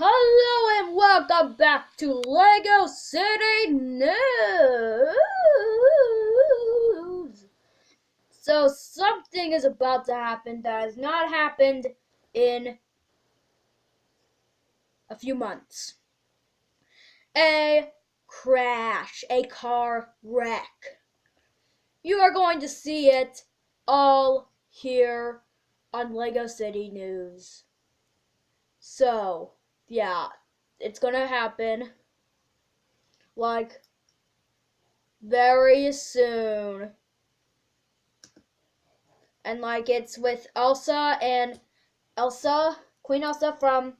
Hello and welcome back to Lego City News. So something is about to happen that has not happened in a few months. A crash, a car wreck. You are going to see it all here on Lego City News. So, yeah, it's gonna happen like very soon. And like it's with Queen Elsa from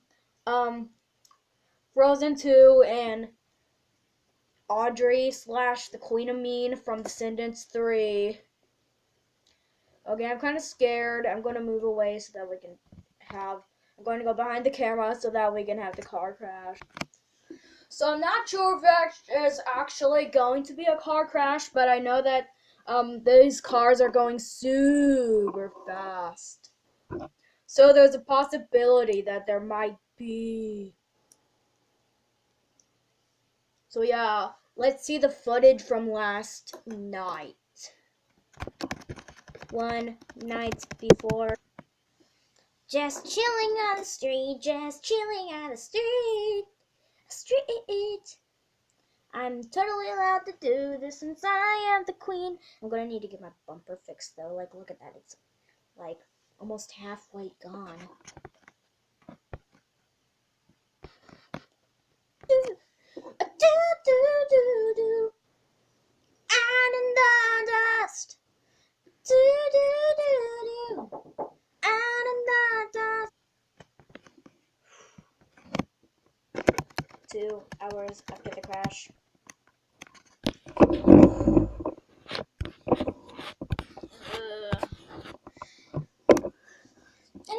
Frozen 2 and Audrey / the Queen of Mean from Descendants 3. Okay, I'm kind of scared. I'm going to move away so that we can I'm going to go behind the camera so that we can have the car crash. So I'm not sure if there's actually going to be a car crash, but I know that these cars are going super fast. So there's a possibility that there might be. So yeah, let's see the footage from last night. One night before. Just chilling on the street, just chilling on the street. I'm totally allowed to do this since I am the queen. I'm gonna need to get my bumper fixed though. Like, look at that. It's like almost halfway gone. Do. Out in the dust. Do. Out in the dust. 2 hours after the crash. And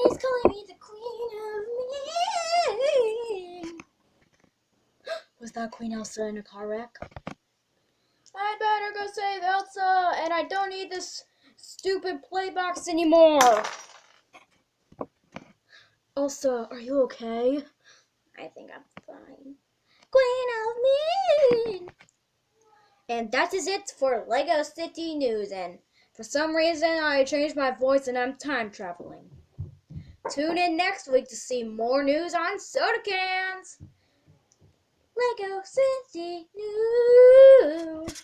he's calling me the queen of me. Was that Queen Elsa in a car wreck? I better go save Elsa, and I don't need this stupid play box anymore. Elsa, are you okay? I think I'm fine. Queen of me. And that is it for Lego City News, and for some reason I changed my voice and I'm time traveling. Tune in next week to see more news on soda cans. Lego City News.